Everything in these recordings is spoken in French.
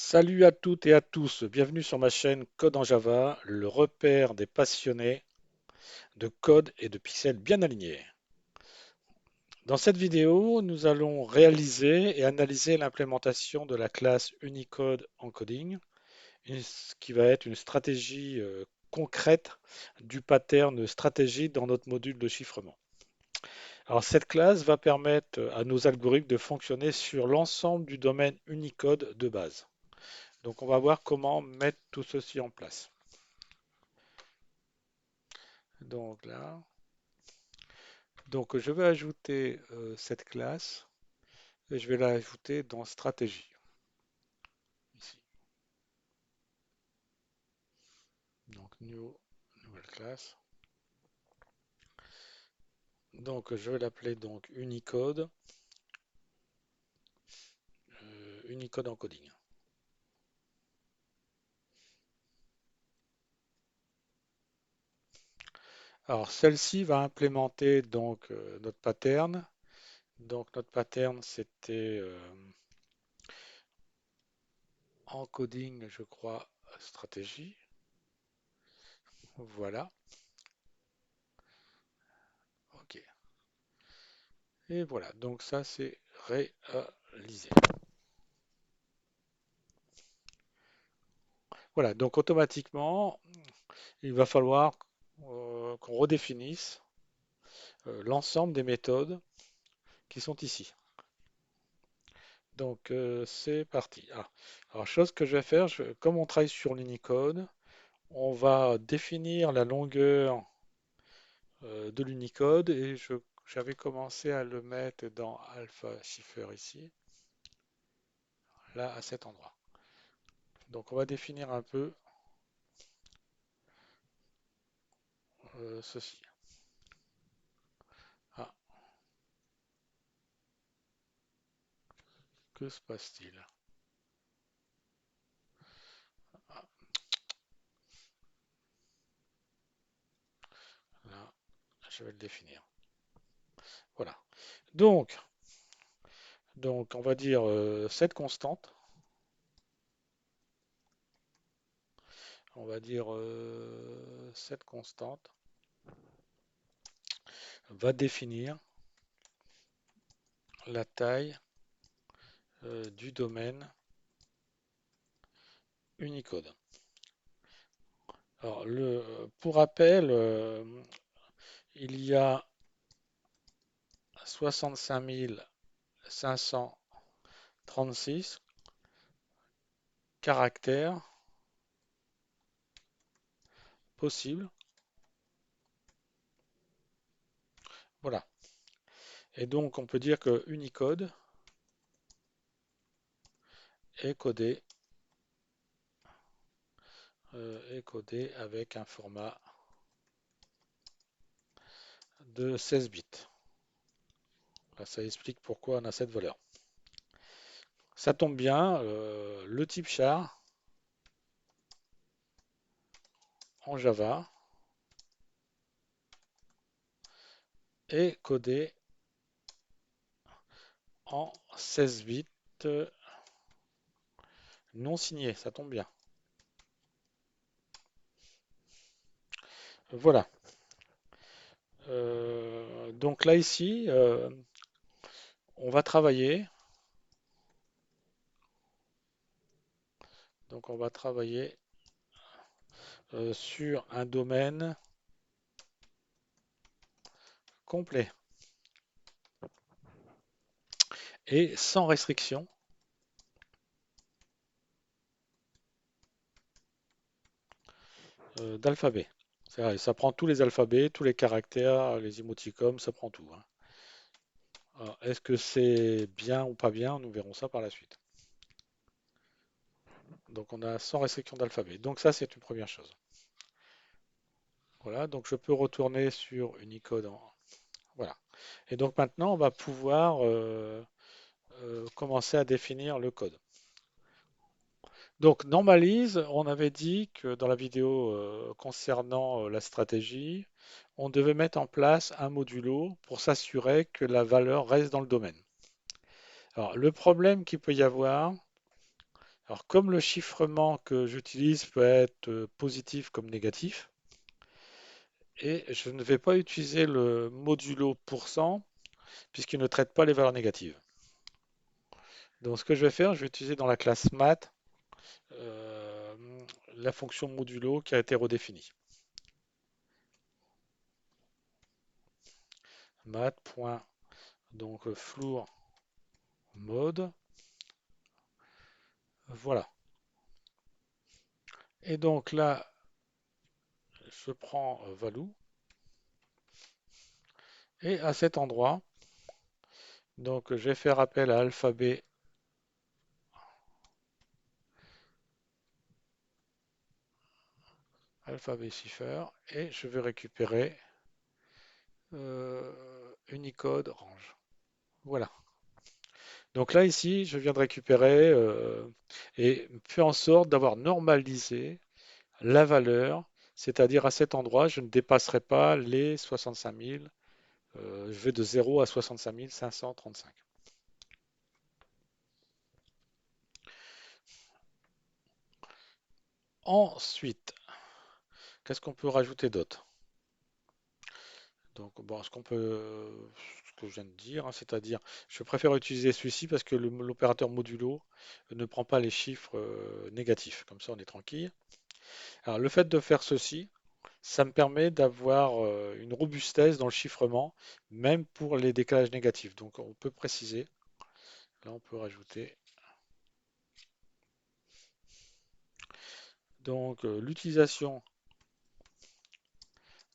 Salut à toutes et à tous, bienvenue sur ma chaîne Code en Java, le repère des passionnés de code et de pixels bien alignés. Dans cette vidéo, nous allons réaliser et analyser l'implémentation de la classe Unicode Encoding, qui va être une stratégie concrète du pattern stratégie dans notre module de chiffrement. Alors cette classe va permettre à nos algorithmes de fonctionner sur l'ensemble du domaine Unicode de base. Donc on va voir comment mettre tout ceci en place. Donc là, donc je vais ajouter cette classe et je vais l'ajouter dans stratégie ici. Donc nouvelle classe. Donc je vais l'appeler donc Unicode encoding. Alors celle-ci va implémenter donc notre pattern. Donc notre pattern c'était encoding, je crois, stratégie. Voilà. OK. Et voilà. Donc ça c'est réalisé. Voilà. Donc automatiquement, il va falloir qu'on redéfinisse l'ensemble des méthodes qui sont ici. Donc c'est parti. Alors chose que je vais faire, comme on travaille sur l'Unicode, on va définir la longueur de l'Unicode et j'avais commencé à le mettre dans Alpha Cipher ici, là à cet endroit. Donc on va définir un peu ceci. Ah, que se passe-t-il? Ah, là, je vais le définir. Voilà. Donc, donc on va dire cette constante. On va dire cette constante va définir la taille du domaine Unicode. Alors, pour rappel, il y a 65 536 caractères possibles. Voilà. Et donc, on peut dire que Unicode est codé avec un format de 16 bits. Là, ça explique pourquoi on a cette valeur. Ça tombe bien, le type char en Java est codé en 16 bits non signé. Ça tombe bien. Voilà. Donc là, ici, on va travailler. Donc on va travailler sur un domaine complet et sans restriction d'alphabet. Ça prend tous les alphabets, tous les caractères, les émoticônes, ça prend tout, hein. Alors, est-ce que c'est bien ou pas bien? Nous verrons ça par la suite. Donc on a sans restriction d'alphabet. Donc ça, c'est une première chose. Voilà, donc je peux retourner sur Unicode. Voilà. Et donc maintenant, on va pouvoir commencer à définir le code. Donc normalise, on avait dit que dans la vidéo concernant la stratégie, on devait mettre en place un modulo pour s'assurer que la valeur reste dans le domaine. Alors le problème qu'il peut y avoir, Alors, comme le chiffrement que j'utilise peut être positif comme négatif, et je ne vais pas utiliser le modulo pourcent puisqu'il ne traite pas les valeurs négatives. Donc, ce que je vais faire, je vais utiliser dans la classe math euh, la fonction modulo qui a été redéfinie. Math. Donc, floor mode. Voilà. Et donc là, je prends value et à cet endroit, donc je vais faire appel à alphabet cipher et je vais récupérer Unicode range. Voilà. Donc là ici, je viens de récupérer et faire en sorte d'avoir normalisé la valeur, c'est-à-dire à cet endroit, je ne dépasserai pas les 65 000. Je vais de 0 à 65 535. Ensuite, qu'est-ce qu'on peut rajouter d'autre? Donc, bon, ce que je viens de dire, hein, c'est-à-dire, je préfère utiliser celui-ci parce que l'opérateur modulo ne prend pas les chiffres négatifs. Comme ça, on est tranquille. Alors, le fait de faire ceci, ça me permet d'avoir une robustesse dans le chiffrement, même pour les décalages négatifs. Donc, on peut préciser. Là, on peut rajouter. Donc, l'utilisation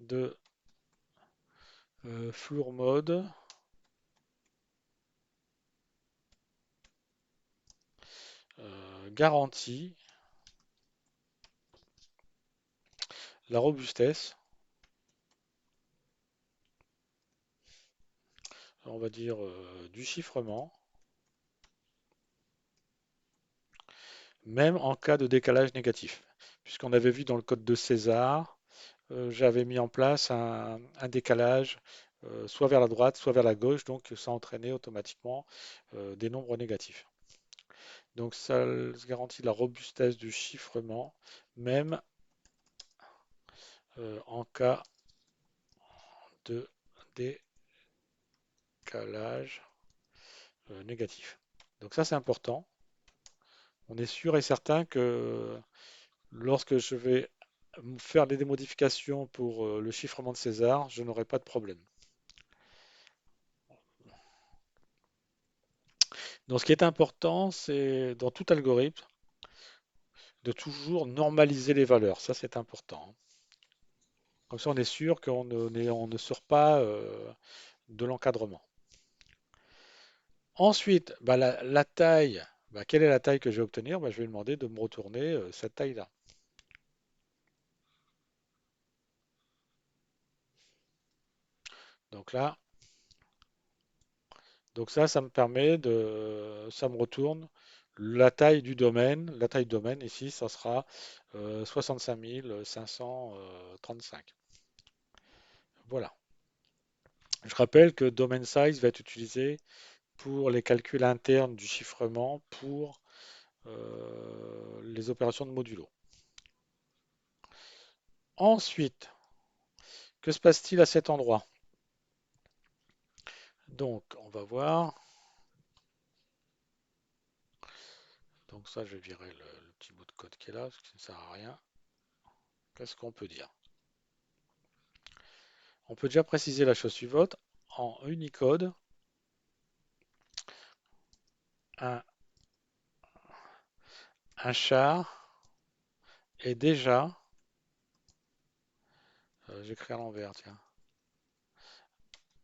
de floor mode garantit la robustesse, on va dire, du chiffrement, même en cas de décalage négatif. Puisqu'on avait vu dans le code de César, j'avais mis en place un décalage soit vers la droite, soit vers la gauche, donc ça entraînait automatiquement des nombres négatifs. Donc ça garantit la robustesse du chiffrement, même en cas de décalage négatif. Donc ça c'est important. On est sûr et certain que lorsque je vais faire des modifications pour le chiffrement de César, je n'aurai pas de problème. Donc, ce qui est important, c'est dans tout algorithme de toujours normaliser les valeurs. Ça, c'est important. Comme ça, on est sûr on ne sort pas de l'encadrement. Ensuite, bah, la taille. Bah, quelle est la taille que je vais obtenir? Bah, je vais lui demander de me retourner cette taille-là. Donc là, donc ça me permet ça me retourne la taille du domaine. La taille du domaine ici, ça sera 65 535. Voilà. Je rappelle que domain size va être utilisé pour les calculs internes du chiffrement pour les opérations de modulo. Ensuite, que se passe-t-il à cet endroit? Donc, on va voir. Donc ça, je vais virer le petit bout de code qui est là, parce que ça ne sert à rien. Qu'est-ce qu'on peut dire? On peut déjà préciser la chose suivante. En Unicode, un, un char est déjà, j'écris à l'envers, tiens,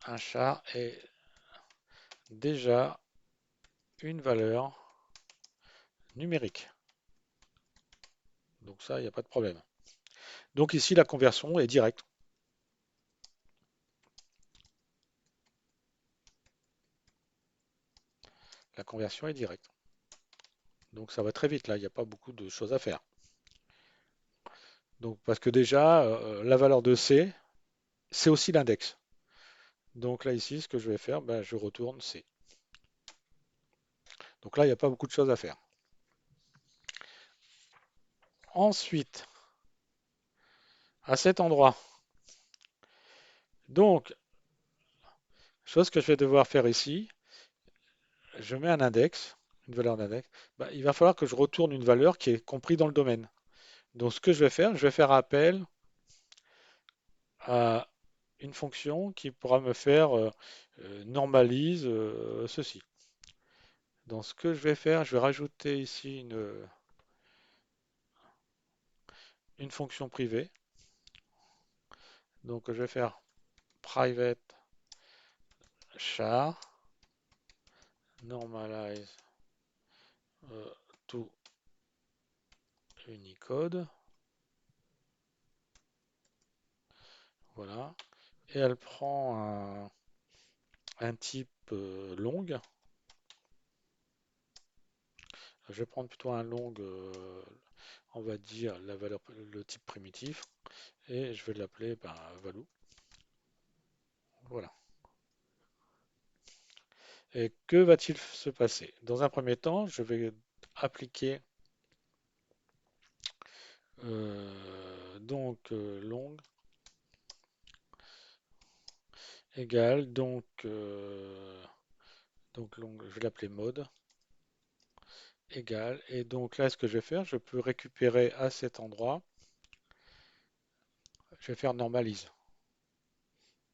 un char est déjà une valeur numérique. Donc ça, il n'y a pas de problème. Donc ici, la conversion est directe. La conversion est directe. Donc ça va très vite là, il n'y a pas beaucoup de choses à faire. Donc parce que déjà, la valeur de C, c'est aussi l'index. Donc là ici, ce que je vais faire, ben, je retourne C. Donc là, il n'y a pas beaucoup de choses à faire. Ensuite, à cet endroit, donc, chose que je vais devoir faire ici, je mets un index, une valeur d'index. Bah, il va falloir que je retourne une valeur qui est comprise dans le domaine. Donc, ce que je vais faire appel à une fonction qui pourra me faire normalise ceci. Donc, ce que je vais faire, je vais rajouter ici une fonction privée. Donc, je vais faire private char normalize to Unicode. Voilà. Et elle prend un type long. Je vais prendre plutôt un long, on va dire la valeur, le type primitif, et je vais l'appeler ben, value. Voilà. Et que va-t-il se passer? Dans un premier temps, je vais appliquer long égale donc long, je vais l'appeler mode égale. Et donc là, ce que je vais faire, je peux récupérer à cet endroit, je vais faire normalise.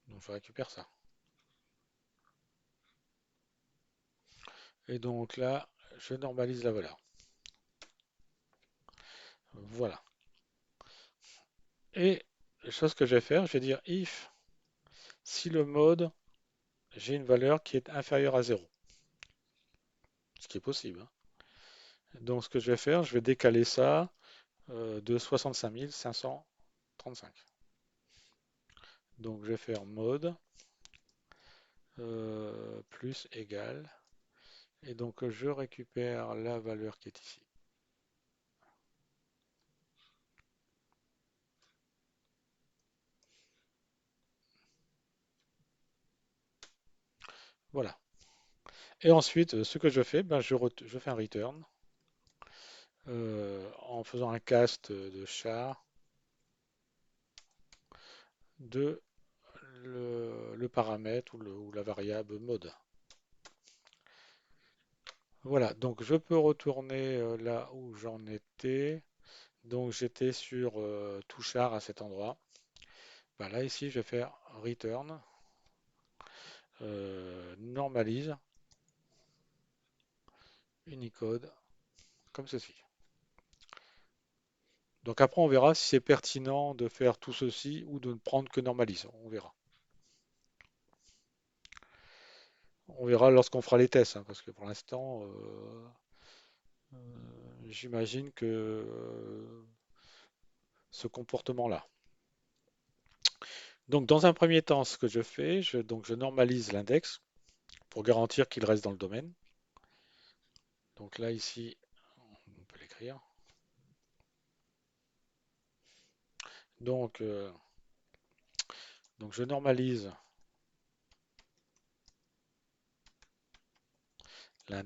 Donc je récupère ça. Et donc là, je normalise la valeur. Voilà. Et la chose que je vais faire, je vais dire if si le mode, j'ai une valeur qui est inférieure à 0, ce qui est possible, hein. Donc ce que je vais faire, je vais décaler ça de 65 535. Donc je vais faire mode plus égal. Et donc je récupère la valeur qui est ici. Voilà. Et ensuite, ce que je fais, ben, je fais un return en faisant un cast de char de le paramètre ou la variable mode. Voilà, donc je peux retourner là où j'en étais. Donc j'étais sur tout char à cet endroit. Ben, là ici, je vais faire return, normalise, Unicode, comme ceci. Donc après, on verra si c'est pertinent de faire tout ceci ou de ne prendre que normalise. On verra. On verra lorsqu'on fera les tests, hein, parce que pour l'instant, j'imagine que ce comportement-là. Donc dans un premier temps, ce que je fais, donc je normalise l'index pour garantir qu'il reste dans le domaine. Donc là, ici, on peut l'écrire. Donc, donc je normalise le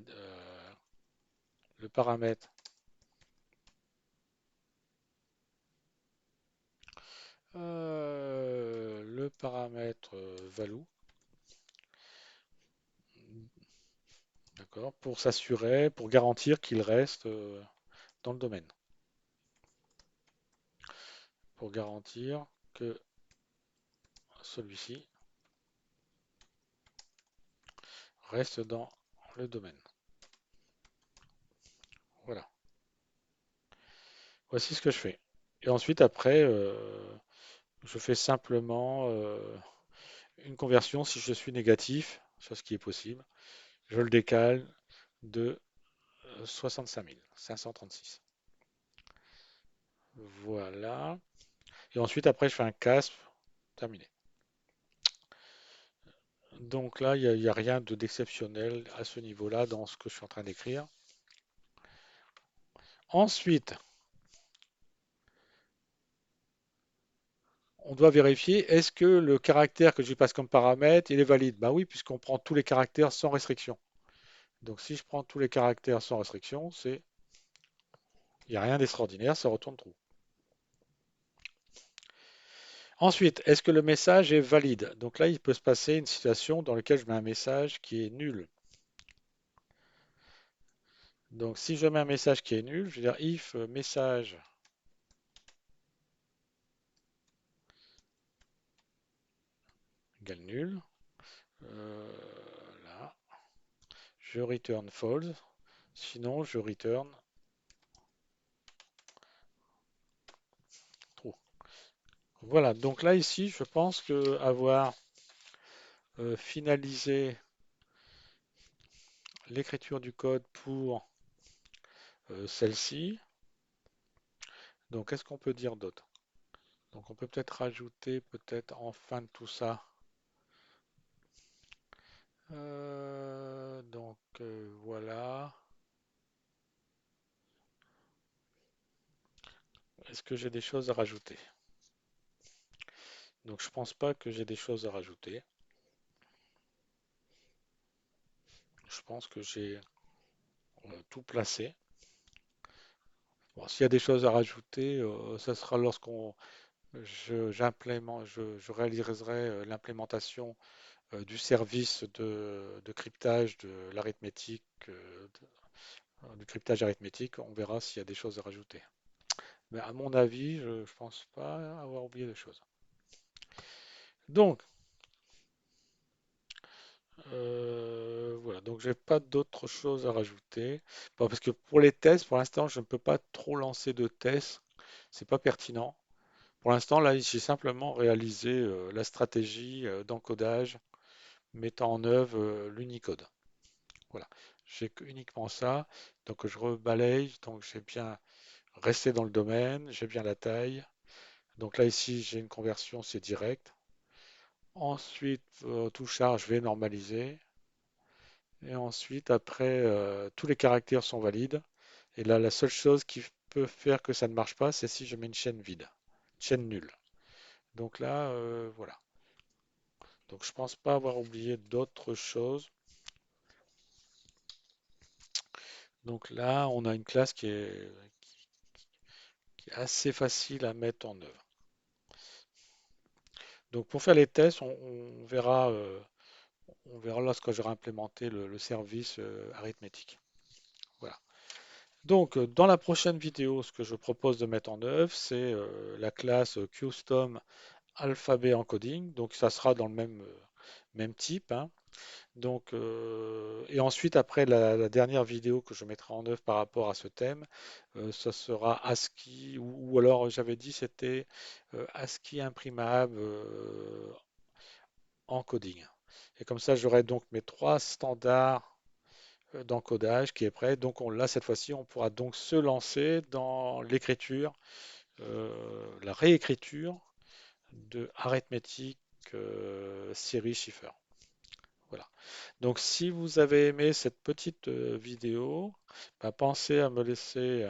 paramètre value, d'accord, pour s'assurer, pour garantir qu'il reste dans le domaine, pour garantir que celui-ci reste dans le domaine. Voilà. Voici ce que je fais. Et ensuite, après, je fais simplement une conversion si je suis négatif, ce qui est possible. Je le décale de 65 536. Voilà. Et ensuite, après, je fais un casp. Terminé. Donc là, il n'y a rien d'exceptionnel à ce niveau-là dans ce que je suis en train d'écrire. Ensuite, on doit vérifier est-ce que le caractère que je passe comme paramètre, il est valide. Bah oui, puisqu'on prend tous les caractères sans restriction. Donc si je prends tous les caractères sans restriction, c'est Il n'y a rien d'extraordinaire, ça retourne true. Ensuite, est-ce que le message est valide? Donc là, il peut se passer une situation dans laquelle je mets un message qui est nul. Donc si je mets un message qui est nul, je vais dire if message égale nul. Là, je return false. Sinon, je return true. Voilà, donc là ici, je pense que avoir finalisé l'écriture du code pour celle-ci, donc qu'est-ce qu'on peut dire d'autre? Donc on peut peut-être rajouter peut-être en fin de tout ça. Voilà. Est-ce que j'ai des choses à rajouter? Donc je pense pas que j'ai des choses à rajouter. Je pense que j'ai tout placé. Bon, s'il y a des choses à rajouter, ça sera lorsqu'on je réaliserai l'implémentation du service de cryptage de l'arithmétique, du cryptage arithmétique. On verra s'il y a des choses à rajouter. Mais à mon avis, je ne pense pas avoir oublié de choses. Donc, voilà, donc j'ai pas d'autres choses à rajouter. Bon, parce que pour les tests, pour l'instant, je ne peux pas trop lancer de tests. C'est pas pertinent. Pour l'instant, là, j'ai simplement réalisé la stratégie d'encodage mettant en œuvre l'Unicode. Voilà, uniquement ça. Donc je rebalaye. Donc j'ai bien resté dans le domaine, j'ai bien la taille. Donc là, ici, j'ai une conversion, c'est direct. Ensuite, tout charge, je vais normaliser. Et ensuite, après, tous les caractères sont valides. Et là, la seule chose qui peut faire que ça ne marche pas, c'est si je mets une chaîne vide, chaîne nulle. Donc là, voilà. Donc je pense pas avoir oublié d'autres choses. Donc là, on a une classe qui est assez facile à mettre en œuvre. Donc pour faire les tests, on verra lorsque j'aurai implémenté le service arithmétique. Voilà. Donc dans la prochaine vidéo, ce que je propose de mettre en œuvre, c'est la classe custom alphabet encoding. Donc ça sera dans le même type, hein. Donc, et ensuite, après la dernière vidéo que je mettrai en œuvre par rapport à ce thème, ça sera ASCII, ou alors j'avais dit c'était ASCII imprimable encoding. Et comme ça, j'aurai donc mes trois standards d'encodage qui est prêt. Donc là, cette fois-ci, on pourra donc se lancer dans l'écriture, la réécriture de arithmétique série Schiffer. Voilà. Donc, si vous avez aimé cette petite vidéo, bah, pensez à me laisser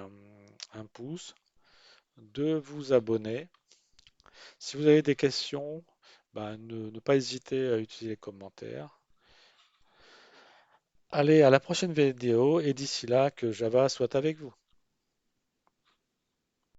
un pouce, de vous abonner. Si vous avez des questions, bah, ne pas hésiter à utiliser les commentaires. Allez, à la prochaine vidéo et d'ici là, que Java soit avec vous.